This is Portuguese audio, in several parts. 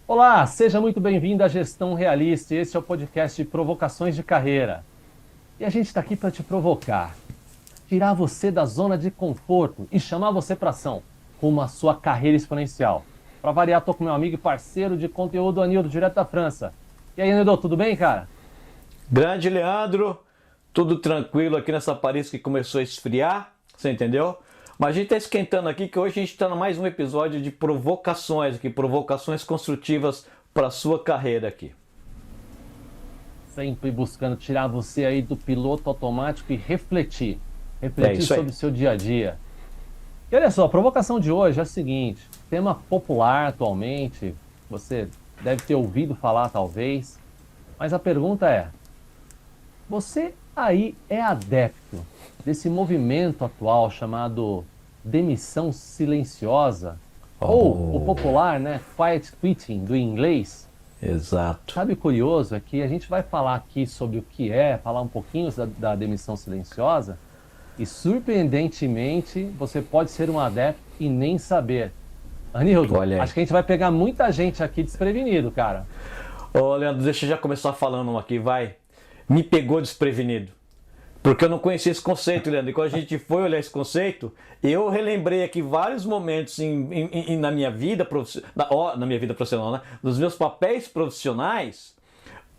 Olá, seja muito bem-vindo à Gestão Realista. Este é o podcast de provocações de carreira. E a gente está aqui para te provocar, tirar você da zona de conforto e chamar você para ação, rumo à sua carreira exponencial. Para variar, estou com meu amigo e parceiro de conteúdo, Anildo, direto da França. E aí, Anildo, tudo bem, cara? Grande Leandro, tudo tranquilo aqui nessa Paris que começou a esfriar, você entendeu? Mas a gente está esquentando aqui que hoje a gente está em mais um episódio de provocações aqui, provocações construtivas para a sua carreira aqui. Sempre buscando tirar você aí do piloto automático e refletir. É Refletir isso aí. sobre o seu dia a dia. E olha só, a provocação de hoje é a seguinte: tema popular atualmente, você deve ter ouvido falar talvez, mas a pergunta é: você aí é adepto desse movimento atual chamado demissão silenciosa? Ou o Oh, popular, né, quiet quitting do inglês? exato. Sabe o curioso é que a gente vai falar aqui sobre o que é, falar um pouquinho da demissão silenciosa, e surpreendentemente você pode ser um adepto e nem saber. Anildo, Olha acho aí. que a gente vai pegar muita gente aqui desprevenido, cara. Ô Leandro, deixa eu já começar falando um aqui, vai. Me pegou desprevenido. Porque eu não conhecia esse conceito, Leandro. E quando a gente foi olhar esse conceito, eu relembrei aqui vários momentos na minha vida profissional, na minha vida profissional, né? Nos meus papéis profissionais,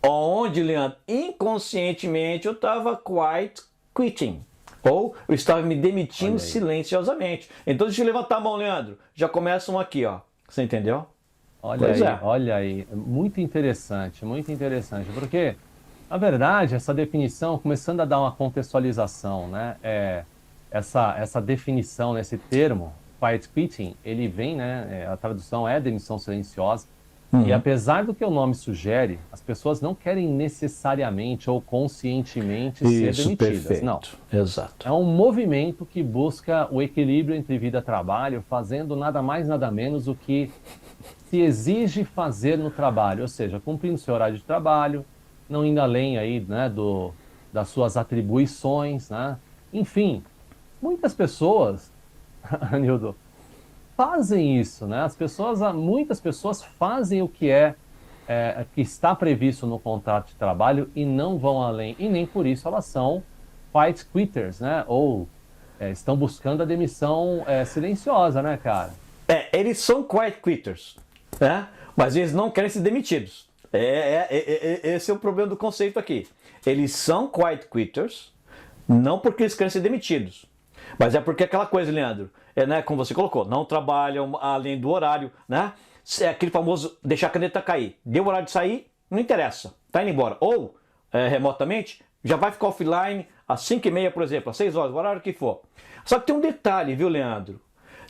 onde, Leandro, inconscientemente eu estava quite quitting. Ou eu estava me demitindo Olha aí, silenciosamente. Então deixa eu levantar a mão, Leandro. Já começa um aqui, ó. Você entendeu? olha Pois aí, é. olha aí. Muito interessante, porque, na verdade, essa definição, começando a dar uma contextualização, né? Essa definição, esse termo, quiet quitting, ele vem, né? A tradução é demissão silenciosa. E Uhum. apesar do que o nome sugere, as pessoas não querem necessariamente ou conscientemente ser Isso, demitidas. Não. perfeito. Exato. É um movimento que busca o equilíbrio entre vida e trabalho, fazendo nada mais, nada menos o que se exige fazer no trabalho, ou seja, cumprindo seu horário de trabalho, não indo além aí, né, das suas atribuições, né? Enfim, muitas pessoas, Anildo, fazem isso, né? Muitas pessoas fazem o que que está previsto no contrato de trabalho e não vão além, e nem por isso elas são quiet quitters, né? Ou estão buscando a demissão silenciosa, né, cara? Eles são quiet quitters, né? Mas eles não querem ser demitidos. Esse é o problema do conceito aqui. Eles são quiet quitters, não porque eles querem ser demitidos, mas é porque aquela coisa, Leandro, né, como você colocou, não trabalham além do horário, né? É aquele famoso deixar a caneta cair. Deu o horário de sair, não interessa, tá indo embora. Ou, remotamente, já vai ficar offline às 5h30, por exemplo, às 6 horas, o horário que for. Só que tem um detalhe, viu, Leandro?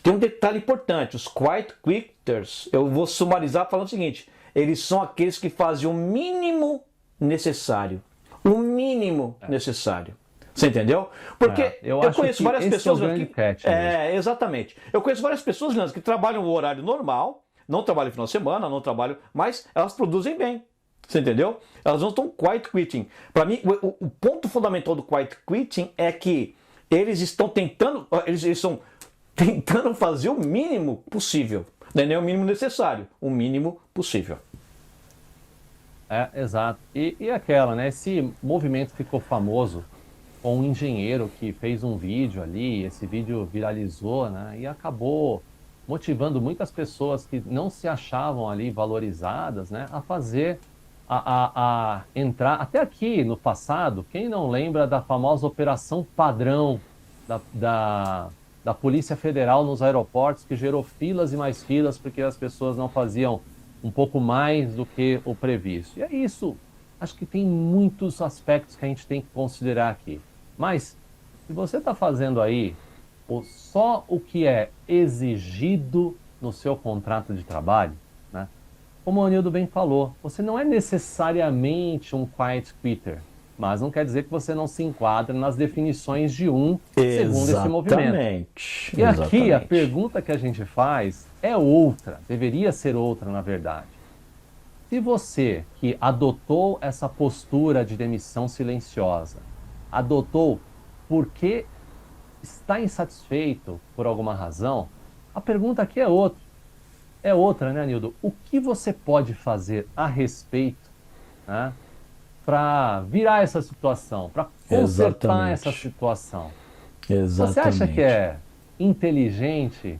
Tem um detalhe importante, os quiet quitters, eu vou sumarizar falando o seguinte, eles são aqueles que fazem o mínimo necessário. O mínimo necessário. Você entendeu? Porque Eu eu acho conheço que várias esse é o pessoas grande aqui. catch mesmo. Exatamente. Eu conheço várias pessoas, Leandro, que trabalham o horário normal, não trabalham final de semana, não trabalham, mas elas produzem bem. Você entendeu? Elas não estão quiet quitting. Para mim, o ponto fundamental do quiet quitting é que eles estão tentando, eles estão tentando fazer o mínimo possível. Não é nem o mínimo necessário, o mínimo possível. Exato. E aquela, né? Esse movimento ficou famoso com um engenheiro que fez um vídeo ali, esse vídeo viralizou, né? E acabou motivando muitas pessoas que não se achavam ali valorizadas, né? A fazer, a entrar. Até aqui no passado, quem não lembra da famosa Operação Padrão da, da, da Polícia Federal nos aeroportos, que gerou filas e mais filas porque as pessoas não faziam um pouco mais do que o previsto. E é isso. Acho que tem muitos aspectos que a gente tem que considerar aqui. Mas, se você está fazendo aí só o que é exigido no seu contrato de trabalho, né? Como o Anildo bem falou, você não é necessariamente um quiet quitter, mas não quer dizer que você não se enquadra nas definições de um segundo esse movimento. Exatamente. E aqui a Exatamente. pergunta que a gente faz é outra, deveria ser outra, na verdade. Se você que adotou essa postura de demissão silenciosa, adotou porque está insatisfeito por alguma razão, a pergunta aqui é outra. é outra, né, Nildo? O que você pode fazer a respeito, né, para virar essa situação, para consertar essa Exatamente. situação? Você acha que Exatamente. é inteligente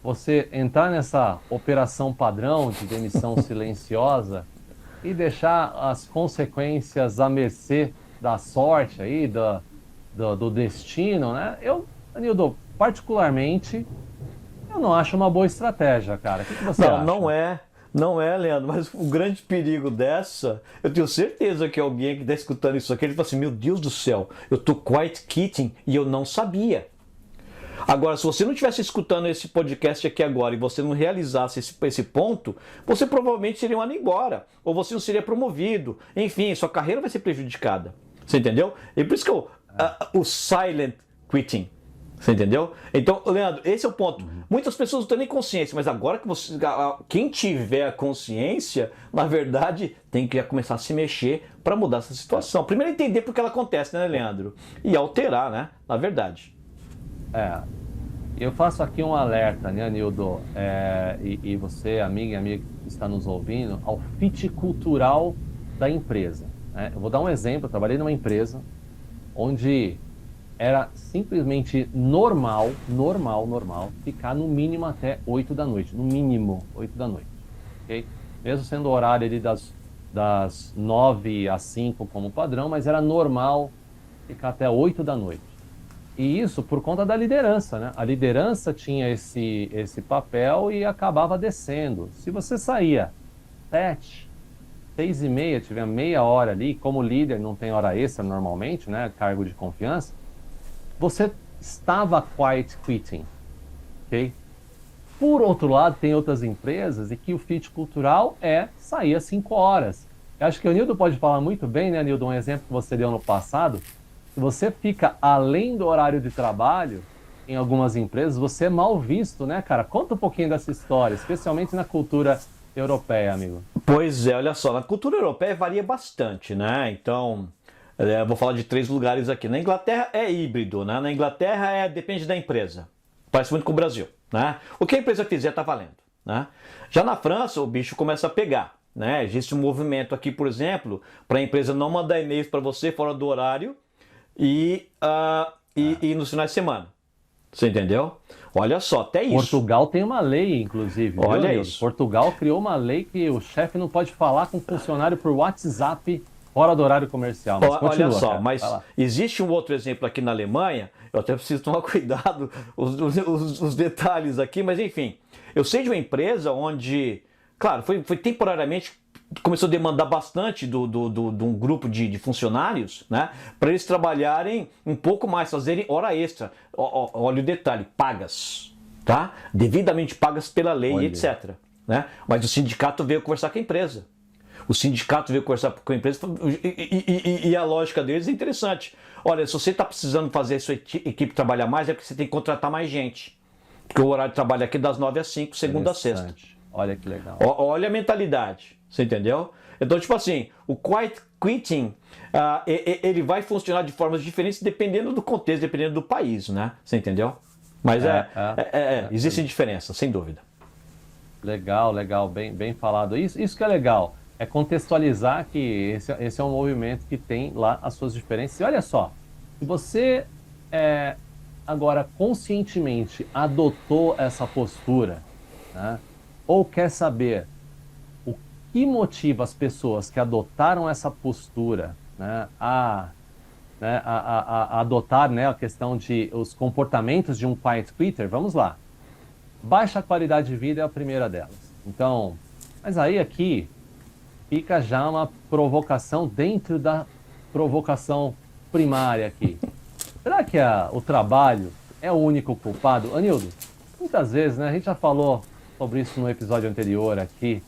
você entrar nessa operação padrão de demissão silenciosa e deixar as consequências à mercê da sorte aí, do destino, né? Eu, Nildo, particularmente, eu não acho uma boa estratégia, cara. O que você Não, não acha? é. Não é, Leandro, mas o grande perigo dessa, eu tenho certeza que alguém que está escutando isso aqui, ele fala assim, meu Deus do céu, eu tô quiet quitting e eu não sabia. Agora, se você não estivesse escutando esse podcast aqui agora e você não realizasse esse ponto, você provavelmente seria mandado embora, ou você não seria promovido, enfim, sua carreira vai ser prejudicada. Você entendeu? E por isso que o silent quitting. Você entendeu? Então, Leandro, esse é o ponto. Uhum. Muitas pessoas não têm nem consciência, mas agora que você. Quem tiver a consciência, na verdade, tem que já começar a se mexer para mudar essa É. situação. Primeiro entender por que ela acontece, né, Leandro? E alterar, né? Na verdade. É, eu faço aqui um alerta, né, Nildo? E você, amiga e amigo que está nos ouvindo, ao fit cultural da empresa, né? Eu vou dar um exemplo. Eu trabalhei numa empresa onde era simplesmente normal, ficar no mínimo até 8 da noite. No mínimo, 8 da noite. Ok? Mesmo sendo o horário ali das 9 às 5 como padrão, mas era normal ficar até 8 da noite. E isso por conta da liderança, né? A liderança tinha esse papel e acabava descendo. Se você saía 7, 6h30, tiver meia hora ali, como líder não tem hora extra normalmente, né? Cargo de confiança, você estava quiet quitting, ok? Por outro lado, tem outras empresas em que o fit cultural é sair às 5 horas. Eu acho que o Nildo pode falar muito bem, né, Nildo? Um exemplo que você deu no passado. Se você fica além do horário de trabalho, em algumas empresas, você é mal visto, né, cara? Conta um pouquinho dessa história, especialmente na cultura europeia, amigo. Pois é, olha só, na cultura europeia varia bastante, né? Então, eu vou falar de 3 lugares aqui. Na Inglaterra é híbrido, né? Na Inglaterra depende da empresa. Parece muito com o Brasil, né? O que a empresa fizer tá valendo, né? Já na França, o bicho começa a pegar, né? Existe um movimento aqui, por exemplo, para a empresa não mandar e-mails para você fora do horário e nos finais de semana. Você entendeu? Olha só, até isso. Portugal tem uma lei, inclusive, viu, Olha Nildo? isso. Portugal criou uma lei que o chefe não pode falar com o funcionário por WhatsApp fora do horário comercial. Mas Olha continua, só, cara. Vai mas lá. existe um outro exemplo aqui na Alemanha, eu até preciso tomar cuidado os detalhes aqui, mas enfim, eu sei de uma empresa onde, claro, foi temporariamente, começou a demandar bastante de um grupo de funcionários, né, para eles trabalharem um pouco mais, fazerem hora extra. Olha o detalhe, pagas, tá? Devidamente pagas pela lei, Olha. etc. Né? Mas o sindicato veio conversar com a empresa. O sindicato veio conversar com a empresa e a lógica deles é interessante. Olha, se você está precisando fazer a sua equipe trabalhar mais, é porque você tem que contratar mais gente. Porque o horário de trabalho aqui é das 9 às 5, segunda a sexta. Interessante. Olha que legal. Olha a mentalidade, você entendeu? Então, tipo assim, o quiet quitting, ele vai funcionar de formas diferentes dependendo do contexto, dependendo do país, né? Você entendeu? Mas existe diferença, sem dúvida. Legal, legal, bem falado. Isso que é legal, é contextualizar que esse é um movimento que tem lá as suas diferenças. E olha só, se você agora conscientemente adotou essa postura, né, ou quer saber o que motiva as pessoas que adotaram essa postura, né, a adotar, né, a questão de os comportamentos de um quiet quitter, vamos lá. Baixa qualidade de vida é a primeira delas. Então, mas aí aqui fica já uma provocação dentro da provocação primária aqui. Será que o trabalho é o único culpado? Anildo, muitas vezes, né, a gente já falou sobre isso no episódio anterior aqui,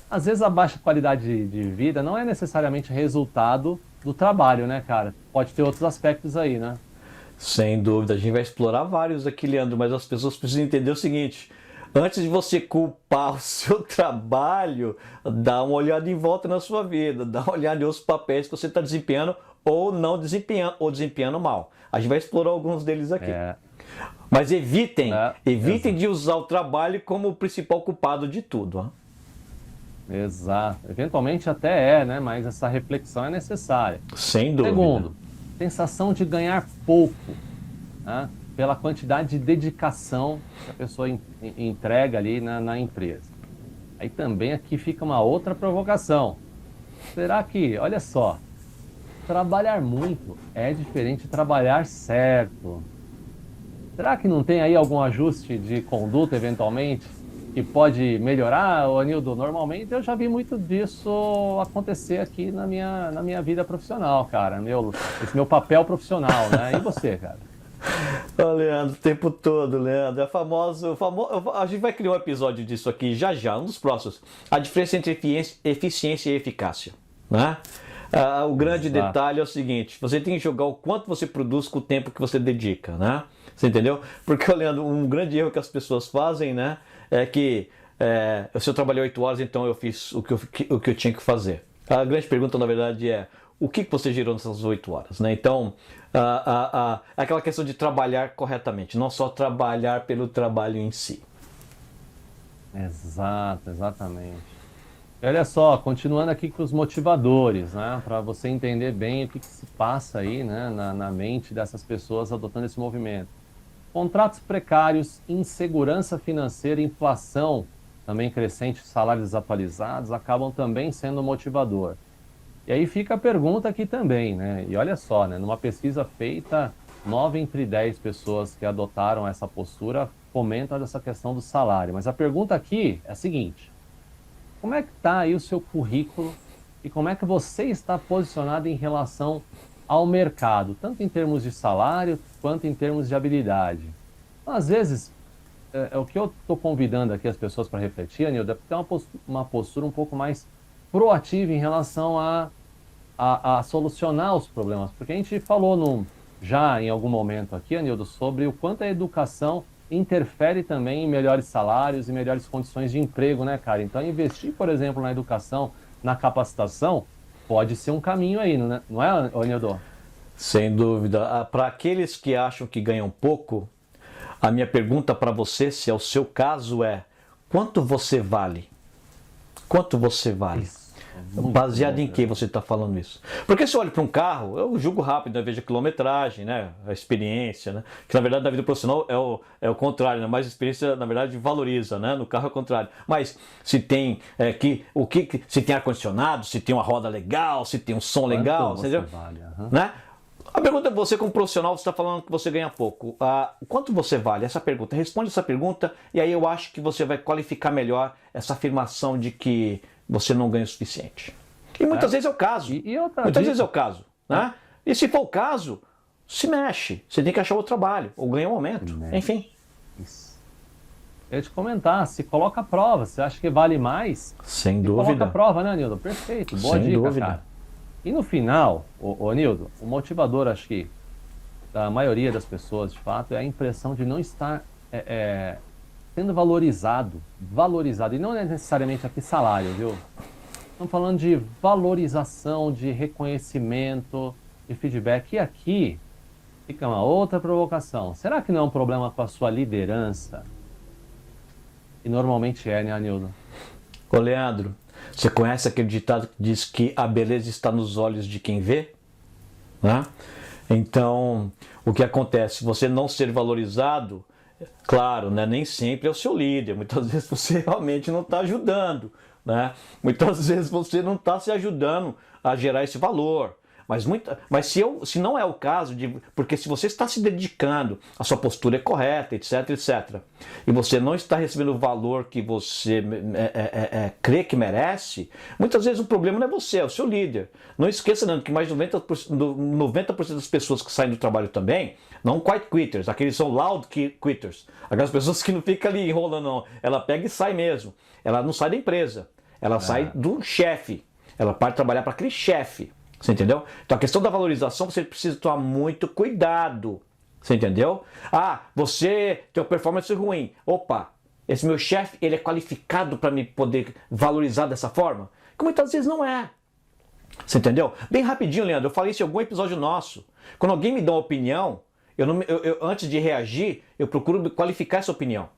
às vezes a baixa qualidade de vida não é necessariamente resultado do trabalho, né, cara? Pode ter outros aspectos aí, né? Sem dúvida, a gente vai explorar vários aqui, Leandro, mas as pessoas precisam entender o seguinte: antes de você culpar o seu trabalho, dá uma olhada em volta na sua vida, dá uma olhada em outros papéis que você está desempenhando ou não desempenhando, ou desempenhando mal. A gente vai explorar alguns deles aqui. Mas evitem Exato. de usar o trabalho como o principal culpado de tudo. Ó. Exato. Eventualmente até é, né? Mas essa reflexão é necessária. Sem dúvida. Segundo, sensação de ganhar pouco, né? Pela quantidade de dedicação que a pessoa entrega ali na empresa. Aí também aqui fica uma outra provocação. Será que, olha só, trabalhar muito é diferente de trabalhar certo? Será que não tem aí algum ajuste de conduta, eventualmente, que pode melhorar, ô Anildo? Normalmente eu já vi muito disso acontecer aqui na minha vida profissional, cara. Esse meu papel profissional, né? E você, cara? Ô, Leandro, o tempo todo, Leandro. É a gente vai criar um episódio disso aqui já, um dos próximos. A diferença entre eficiência e eficácia. Né? O grande Exato. detalhe é o seguinte: você tem que jogar o quanto você produz com o tempo que você dedica. Né? Você entendeu? Porque, Leandro, um grande erro que as pessoas fazem, né, é que se eu trabalhei 8 horas, então eu fiz o que eu tinha que fazer. A grande pergunta, na verdade, é o que você gerou nessas 8 horas? Né? Então, aquela questão de trabalhar corretamente, não só trabalhar pelo trabalho em si. Exato, exatamente. E olha só, continuando aqui com os motivadores, né? Para você entender bem o que se passa aí, né, na mente dessas pessoas adotando esse movimento. Contratos precários, insegurança financeira, inflação também crescente, salários desatualizados, acabam também sendo um motivador. E aí fica a pergunta aqui também, né? E olha só, né? Numa pesquisa feita, 9 entre 10 pessoas que adotaram essa postura comentam essa questão do salário. Mas a pergunta aqui é a seguinte: como é que está aí o seu currículo e como é que você está posicionado em relação ao mercado, tanto em termos de salário quanto em termos de habilidade? Então, às vezes, o que eu estou convidando aqui as pessoas para refletir, Anildo, é ter uma postura um pouco mais proativa em relação a solucionar os problemas. Porque a gente falou já em algum momento aqui, Anildo, sobre o quanto a educação interfere também em melhores salários e melhores condições de emprego, né, cara? Então, investir, por exemplo, na educação, na capacitação, pode ser um caminho aí, não é, Anildo? Sem dúvida. Para aqueles que acham que ganham pouco, a minha pergunta para você, se é o seu caso, é: quanto você vale? Quanto você vale? Isso. Muito Baseado bom, em que cara. você está falando isso? Porque se eu olho para um carro, eu julgo rápido, eu vejo a quilometragem, né? A experiência, né? Que na verdade na vida profissional é o contrário, né? Mais experiência na verdade valoriza, né? No carro é o contrário. Mas se tem se tem ar-condicionado, se tem uma roda legal, se tem um som legal, Quanto você entendeu? vale? Aham. Né? A pergunta é: você como profissional, você está falando que você ganha pouco. Quanto você vale? Essa pergunta. Responde essa pergunta e aí eu acho que você vai qualificar melhor essa afirmação de que você não ganha o suficiente. E muitas vezes é o caso. E outra Muitas dica, vezes é o caso. Né? E se for o caso, se mexe. Você tem que achar outro trabalho ou ganhar um aumento. mexe. Enfim. Isso. Eu ia te comentar, se coloca a prova, você acha que vale mais? Sem Se coloca a dúvida. prova, né, Nildo? Perfeito, boa Sem dica, dúvida. cara. E no final, ô Nildo, o motivador, acho que da maioria das pessoas, de fato, é a impressão de não estar sendo valorizado. E não é necessariamente aqui salário, viu? Estamos falando de valorização, de reconhecimento, de feedback. E aqui fica uma outra provocação. Será que não é um problema com a sua liderança? E normalmente é, né, Anildo? Ô Leandro, você conhece aquele ditado que diz que a beleza está nos olhos de quem vê? Né? Então, o que acontece? Você não ser valorizado, claro, né, nem sempre é o seu líder. Muitas vezes você realmente não está ajudando. Né? Muitas vezes você não está se ajudando a gerar esse valor. Mas se não é o caso, porque se você está se dedicando, a sua postura é correta, etc, etc, e você não está recebendo o valor que você crê que merece, muitas vezes o problema não é você, é o seu líder. Não esqueça não, que mais de 90% das pessoas que saem do trabalho também, não quiet quitters, aqueles são loud quitters, aquelas pessoas que não ficam ali enrolando, não. Ela pega e sai mesmo. Ela não sai da empresa, ela sai do chefe, ela parte trabalhar para aquele chefe. Você entendeu? Então a questão da valorização você precisa tomar muito cuidado. Você entendeu? Você tem uma performance ruim. Opa, esse meu chefe, ele é qualificado para me poder valorizar dessa forma? Que muitas vezes não é. Você entendeu? Bem rapidinho, Leandro, eu falei isso em algum episódio nosso. Quando alguém me dá uma opinião, Antes de reagir, eu procuro qualificar essa opinião.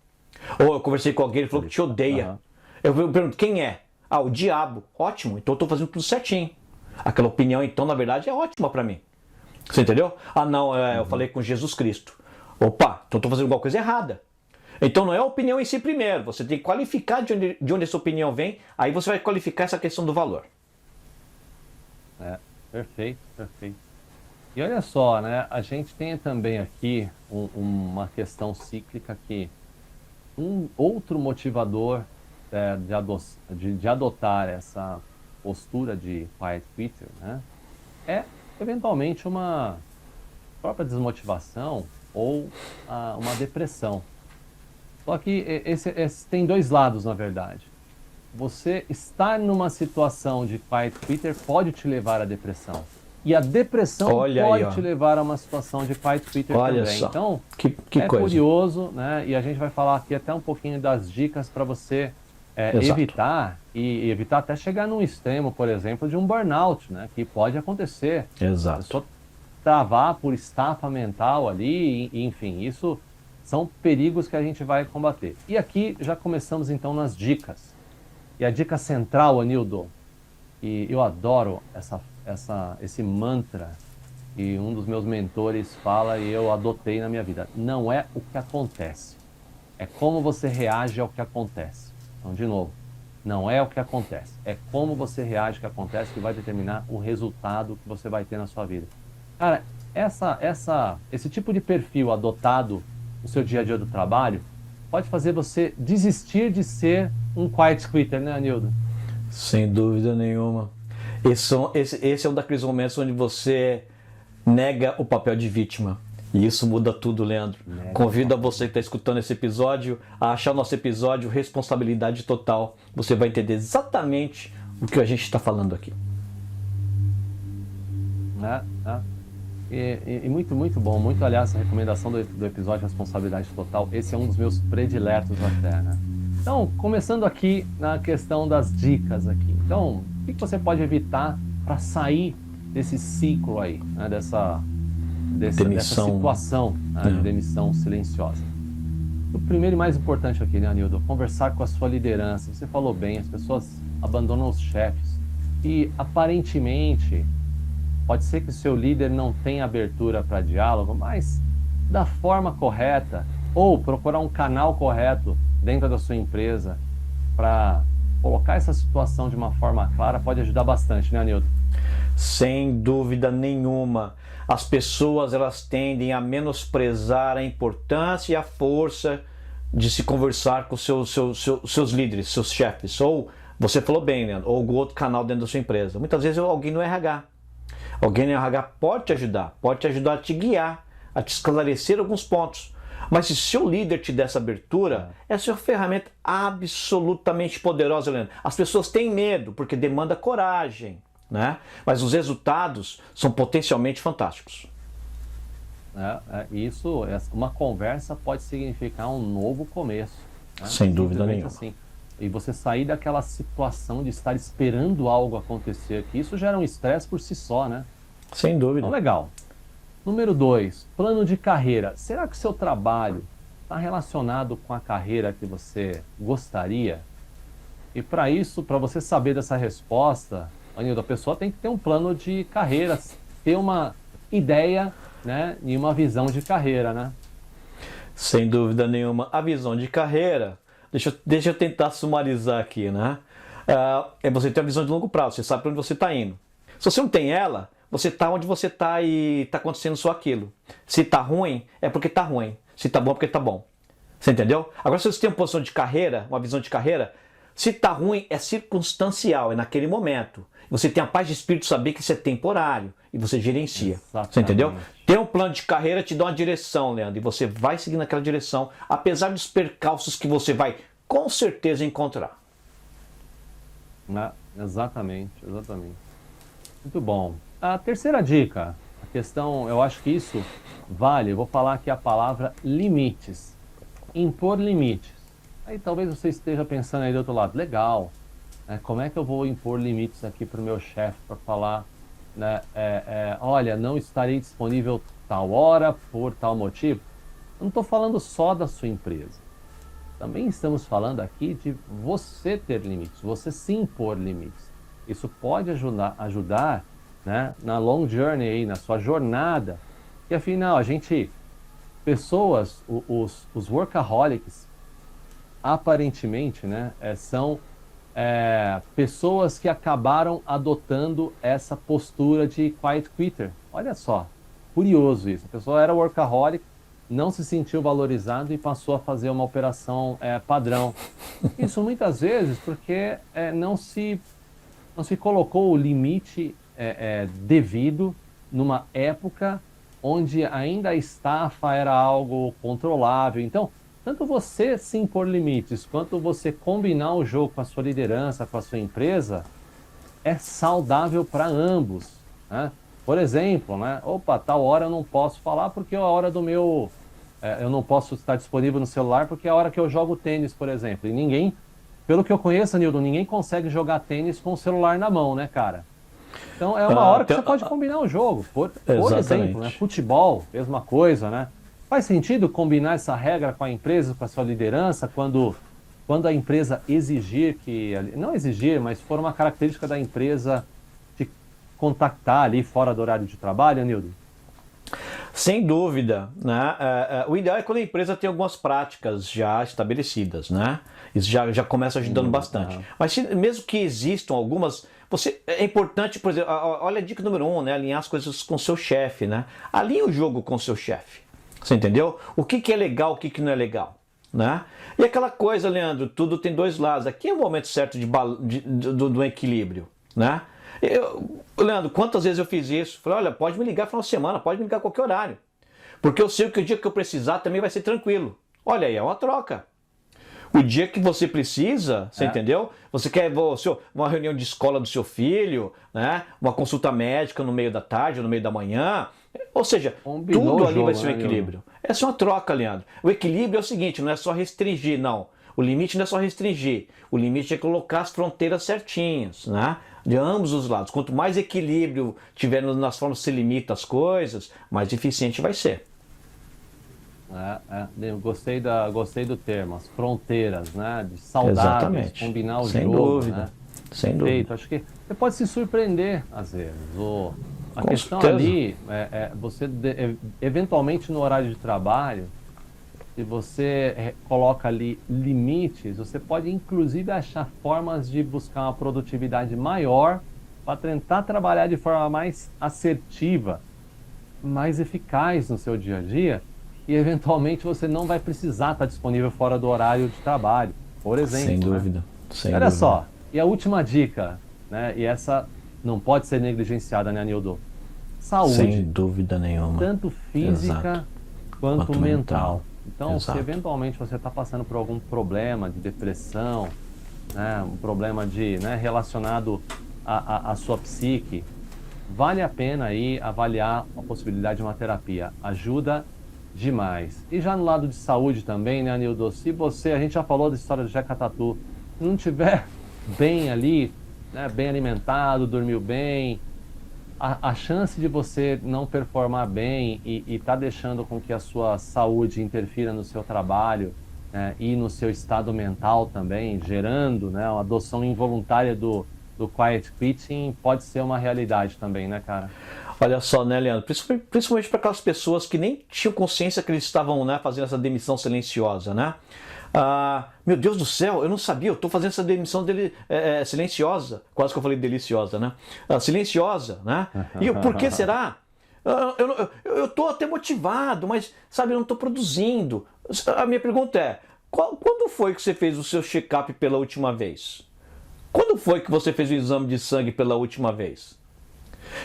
Ou eu conversei com alguém, ele falou que te odeia. Eu pergunto, quem é? Ah, o diabo. Ótimo, então eu estou fazendo tudo certinho. Aquela opinião, então, na verdade, é ótima para mim. Você entendeu? Ah, não, eu falei com Jesus Cristo. Opa, então estou fazendo alguma coisa errada. Então não é a opinião em si primeiro, você tem que qualificar de onde essa opinião vem, aí você vai qualificar essa questão do valor. Perfeito, perfeito. E olha só, né? A gente tem também aqui uma questão cíclica que um outro motivador de adotar essa postura de quiet quitter, né, é eventualmente uma própria desmotivação ou uma depressão. Só que esse tem dois lados, na verdade. Você estar numa situação de quiet quitter pode te levar à depressão. E a depressão pode te levar a uma situação de quiet quitter também. Só. Então, que é coisa curioso, né? E a gente vai falar aqui até um pouquinho das dicas para você evitar, e evitar até chegar num extremo, por exemplo, de um burnout, né? Que pode acontecer. Exato. A pessoa travar por estafa mental ali, enfim, isso são perigos que a gente vai combater. E aqui já começamos então nas dicas. E a dica central, Anildo, e eu adoro esse mantra que um dos meus mentores fala e eu adotei na minha vida. Não é o que acontece, é como você reage ao que acontece. Então, de novo, não é o que acontece, é como você reage ao que acontece que vai determinar o resultado que você vai ter na sua vida. Cara, esse tipo de perfil adotado no seu dia a dia do trabalho pode fazer você desistir de ser um quiet quitter, né, Anildo? Sem dúvida nenhuma. Esse é um daqueles momentos onde você nega o papel de vítima. E isso muda tudo, Leandro. Convido a você que está escutando esse episódio a achar o nosso episódio Responsabilidade Total. Você vai entender exatamente o que a gente está falando aqui. E muito, muito bom. Muito, aliás, a recomendação do episódio Responsabilidade Total. Esse é um dos meus prediletos até, né? Então, começando aqui na questão das dicas aqui. Então, o que você pode evitar para sair desse ciclo aí, né? dessa situação, né? De demissão silenciosa? O primeiro e mais importante aqui, né, Anildo? Conversar com a sua liderança. Você falou bem, as pessoas abandonam os chefes. E, aparentemente, pode ser que o seu líder não tenha abertura para diálogo, mas da forma correta, ou procurar um canal correto dentro da sua empresa para colocar essa situação de uma forma clara pode ajudar bastante, né, Anildo? Sem dúvida nenhuma. As pessoas elas tendem a menosprezar a importância e a força de se conversar com seus líderes, seus chefes. Ou, você falou bem, Leandro, ou algum outro canal dentro da sua empresa. Muitas vezes alguém no RH. Alguém no RH pode te ajudar a te guiar, a te esclarecer alguns pontos. Mas se seu líder te der essa abertura, essa é uma ferramenta absolutamente poderosa, Leandro. As pessoas têm medo, porque demanda coragem, né? Mas os resultados são potencialmente fantásticos. Uma conversa pode significar um novo começo. Né? Sem dúvida nenhuma. Assim. E você sair daquela situação de estar esperando algo acontecer, que isso gera um estresse por si só, né? Sem dúvida. Então, legal. Número 2, plano de carreira. Será que o seu trabalho está relacionado com a carreira que você gostaria? E para isso, para você saber dessa resposta, Anildo, a pessoa tem que ter um plano de carreira, ter uma ideia, né, e uma visão de carreira, né? Sem dúvida nenhuma. A visão de carreira, deixa eu tentar sumarizar aqui, né? É você ter a visão de longo prazo, você sabe para onde você está indo. Se você não tem ela, você está onde você está e está acontecendo só aquilo. Se está ruim, é porque está ruim. Se está bom, é porque está bom. Você entendeu? Agora, se você tem uma posição de carreira, uma visão de carreira, se está ruim, é circunstancial, é naquele momento. Você tem a paz de espírito de saber que isso é temporário e você gerencia. Exatamente. Você entendeu? Ter um plano de carreira te dá uma direção, Leandro, e você vai seguir naquela direção, apesar dos percalços que você vai com certeza encontrar. Exatamente. Muito bom. A terceira dica, a questão, eu acho que isso vale, eu vou falar aqui a palavra limites. Impor limites. Aí talvez você esteja pensando aí do outro lado, legal, né? Como é que eu vou impor limites aqui para o meu chefe para falar né, olha, não estarei disponível tal hora por tal motivo. Eu não estou falando só da sua empresa. Também estamos falando aqui de você ter limites, você se impor limites. Isso pode ajudar, né, na long journey, aí, na sua jornada. E afinal, pessoas, os workaholics, aparentemente, né, são pessoas que acabaram adotando essa postura de quiet quitter. Olha só, curioso isso. A pessoa era workaholic, não se sentiu valorizado e passou a fazer uma operação padrão. Isso muitas vezes porque não se colocou o limite devido numa época onde ainda a estafa era algo controlável. Então, tanto você se impor limites, quanto você combinar o jogo com a sua liderança, com a sua empresa, é saudável para ambos, né? Por exemplo, né? Opa, tal hora eu não posso falar porque é a hora do meu... eu não posso estar disponível no celular porque é a hora que eu jogo tênis, por exemplo. E ninguém, pelo que eu conheço, Nildo, ninguém consegue jogar tênis com o celular na mão, né, cara? Então é uma hora que você pode combinar o jogo. Por exemplo, né? Futebol, mesma coisa, né? Faz sentido combinar essa regra com a empresa, com a sua liderança, quando a empresa exigir que... Não exigir, mas for uma característica da empresa te contactar ali fora do horário de trabalho, Nildo? Sem dúvida, né? O ideal é quando a empresa tem algumas práticas já estabelecidas, né? Isso já começa ajudando bastante. Mas mesmo que existam algumas, é importante, por exemplo, olha a dica número 1, né? Alinhar as coisas com o seu chefe, né? Alinhe o jogo com o seu chefe. Você entendeu? O que é legal, o que não é legal, né? E aquela coisa, Leandro, tudo tem dois lados. Aqui é o momento certo do equilíbrio, né? Leandro, quantas vezes eu fiz isso? Falei, olha, pode me ligar no final de semana, pode me ligar a qualquer horário. Porque eu sei que o dia que eu precisar também vai ser tranquilo. Olha aí, é uma troca. O dia que você precisa, você entendeu? Você quer uma reunião de escola do seu filho, né? Uma consulta médica no meio da tarde, no meio da manhã. Ou seja, tudo ali vai ser um equilíbrio. É só uma troca, Leandro. O equilíbrio é o seguinte, não é só restringir, não. O limite não é só restringir. O limite é colocar as fronteiras certinhas, né? De ambos os lados. Quanto mais equilíbrio tiver nas formas que se limita as coisas, mais eficiente vai ser. Gostei do termo, as fronteiras, né? De saudáveis, exatamente. combinar o Sem jogo. Dúvida. Né? Sem dúvida. Acho que você pode se surpreender, às vezes. A Com questão certeza. ali, eventualmente no horário de trabalho, se você coloca ali limites, você pode inclusive achar formas de buscar uma produtividade maior para tentar trabalhar de forma mais assertiva, mais eficaz no seu dia a dia, e eventualmente você não vai precisar estar disponível fora do horário de trabalho, por exemplo. Sem dúvida. Né? Sem Olha dúvida. só, e a última dica, né? E essa não pode ser negligenciada, né, Nildo? Saúde. Sem dúvida nenhuma. Tanto física quanto mental. Então, Exato. se eventualmente você está passando por algum problema de depressão, né, um problema relacionado à sua psique, vale a pena aí avaliar a possibilidade de uma terapia. Ajuda demais. E já no lado de saúde também, né, Nildo? Se a gente já falou da história do Jeca Tatu, se não tiver bem ali, né, bem alimentado, dormiu bem, a chance de você não performar bem e tá deixando com que a sua saúde interfira no seu trabalho, né, e no seu estado mental também, gerando, né, uma adoção involuntária do quiet quitting, pode ser uma realidade também, né, cara? Olha só, né, Leandro? Principalmente para aquelas pessoas que nem tinham consciência que eles estavam, né, fazendo essa demissão silenciosa, né? Meu Deus do céu, eu não sabia, eu estou fazendo essa demissão silenciosa. Quase que eu falei deliciosa, né? Silenciosa, né? E por que será? Eu estou até motivado, mas, sabe, eu não estou produzindo. A minha pergunta é, quando foi que você fez o seu check-up pela última vez? Quando foi que você fez o exame de sangue pela última vez?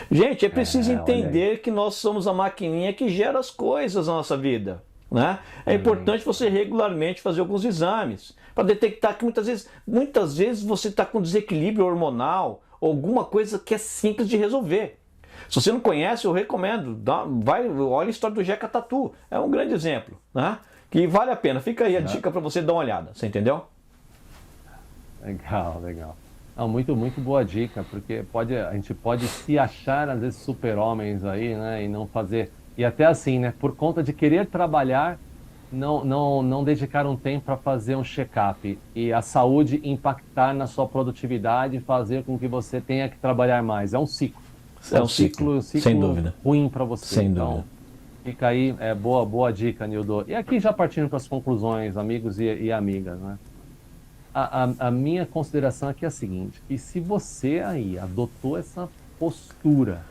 Gente, é preciso entender que nós somos a maquininha que gera as coisas na nossa vida, né? É importante você regularmente fazer alguns exames para detectar que muitas vezes você está com desequilíbrio hormonal ou alguma coisa que é simples de resolver. Se você não conhece, eu recomendo, olha a história do Jeca Tatu, é um grande exemplo, né? Que vale a pena. Fica aí a dica para você dar uma olhada, você entendeu? Legal, legal. Não, muito boa dica, porque a gente pode se achar, às vezes, super-homens aí, né? E não fazer. E até assim, né? Por conta de querer trabalhar, não dedicar um tempo para fazer um check-up. E a saúde impactar na sua produtividade e fazer com que você tenha que trabalhar mais. É um ciclo. É um ciclo, sem dúvida. Ruim para você. Sem Então, dúvida. fica aí, boa dica, Nildo. E aqui já partindo para as conclusões, amigos e amigas, né? A minha consideração aqui é a seguinte, que se você aí adotou essa postura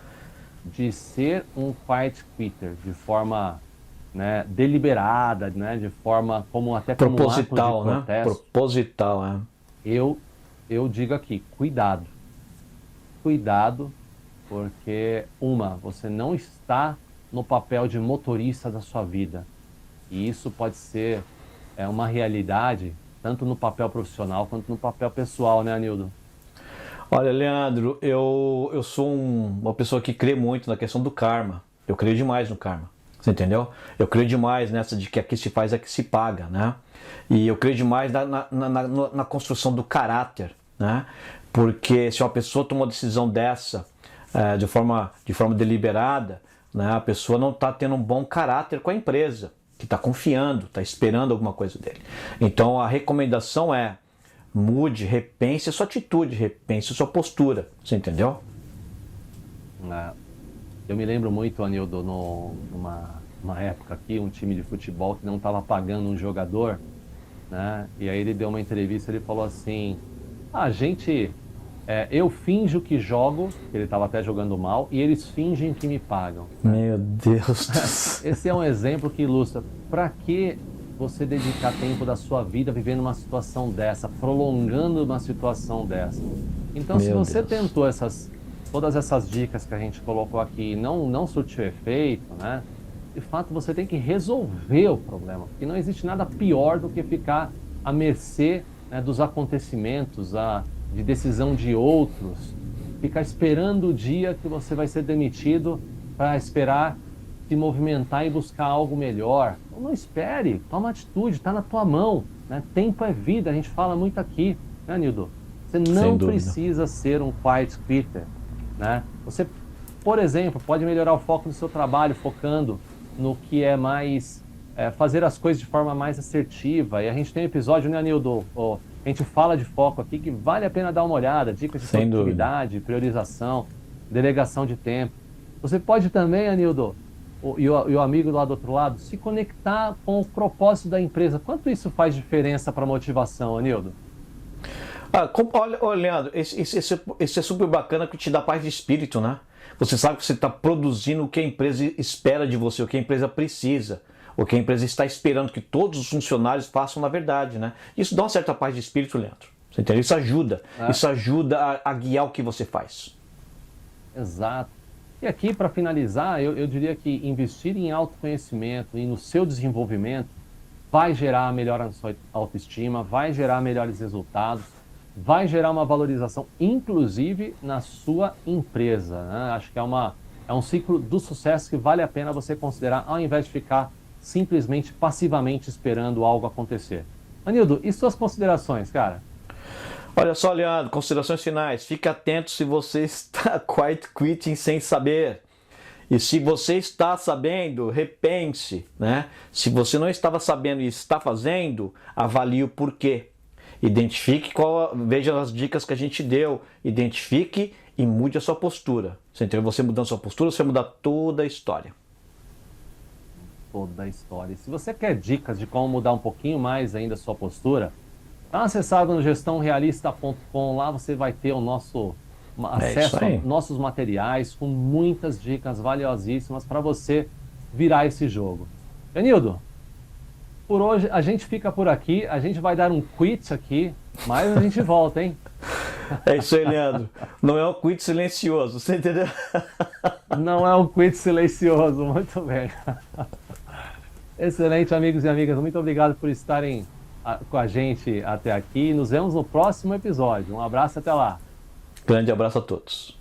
de ser um quiet quitter de forma, né, deliberada, né, de forma até como um ato de Proposital, né? protesto, Proposital, é. eu digo aqui, cuidado, porque você não está no papel de motorista da sua vida. E isso pode ser uma realidade tanto no papel profissional quanto no papel pessoal, né, Anildo? Olha, Leandro, eu sou uma pessoa que crê muito na questão do karma. Eu creio demais no karma. Você entendeu? Eu creio demais nessa de que aqui se faz é que se paga, né? E eu creio demais na construção do caráter, né? Porque se uma pessoa toma uma decisão dessa de forma deliberada, né, a pessoa não está tendo um bom caráter com a empresa, que está confiando, está esperando alguma coisa dele. Então a recomendação é: mude, repense a sua atitude, repense a sua postura. Você entendeu? Eu me lembro muito, Anildo, numa época aqui, um time de futebol que não estava pagando um jogador, né? E aí ele deu uma entrevista, ele falou assim: eu finjo que jogo, ele estava até jogando mal, e eles fingem que me pagam. Meu Deus do céu. Esse é um exemplo que ilustra para que você dedicar tempo da sua vida vivendo uma situação dessa, prolongando uma situação dessa. Então, se você tentou todas essas dicas que a gente colocou aqui e não surtiu efeito, né? De fato, você tem que resolver o problema, porque não existe nada pior do que ficar à mercê, né, dos acontecimentos, de decisão de outros, ficar esperando o dia que você vai ser demitido para esperar se movimentar e buscar algo melhor. Então, não espere, toma atitude, está na tua mão, né? Tempo é vida, a gente fala muito aqui, né, Nildo? Você não precisa ser um quiet quitter, né? Você, por exemplo, pode melhorar o foco do seu trabalho, focando no que é mais, fazer as coisas de forma mais assertiva. E a gente tem um episódio, né, Nildo? A gente fala de foco aqui que vale a pena dar uma olhada, dicas de produtividade, priorização, delegação de tempo. Você pode também, Anildo, e o amigo lá do outro lado, se conectar com o propósito da empresa. Quanto isso faz diferença para a motivação, Anildo? Olha, Leandro, esse é super bacana, que te dá paz de espírito, né? Você sabe que você está produzindo o que a empresa espera de você, o que a empresa precisa, o que a empresa está esperando que todos os funcionários façam na verdade, né? Isso dá uma certa paz de espírito, Leandro. Você entendeu? Isso ajuda a guiar o que você faz. Exato. E aqui, para finalizar, eu diria que investir em autoconhecimento e no seu desenvolvimento vai gerar a melhora na sua autoestima, vai gerar melhores resultados, vai gerar uma valorização, inclusive na sua empresa, né? Acho que é um ciclo do sucesso que vale a pena você considerar, ao invés de ficar simplesmente, passivamente esperando algo acontecer. Anildo, e suas considerações, cara? Olha só, Leandro, considerações finais. Fique atento se você está quiet quitting sem saber. E se você está sabendo, repense, né? Se você não estava sabendo e está fazendo, avalie o porquê. Identifique veja as dicas que a gente deu, identifique e mude a sua postura. Você entendeu? Você mudando a sua postura, você vai mudar toda a história. Toda a história. E se você quer dicas de como mudar um pouquinho mais ainda a sua postura, dá uma acessada no gestãorealista.com, lá você vai ter o nosso acesso a nossos materiais com muitas dicas valiosíssimas para você virar esse jogo. Anildo, por hoje a gente fica por aqui, a gente vai dar um quit aqui, mas a gente volta, hein? É isso aí, Leandro. Não é um quit silencioso, você entendeu? Não é um quit silencioso, muito bem. Excelente, amigos e amigas, muito obrigado por estarem com a gente até aqui. Nos vemos no próximo episódio. Um abraço e até lá. Grande abraço a todos.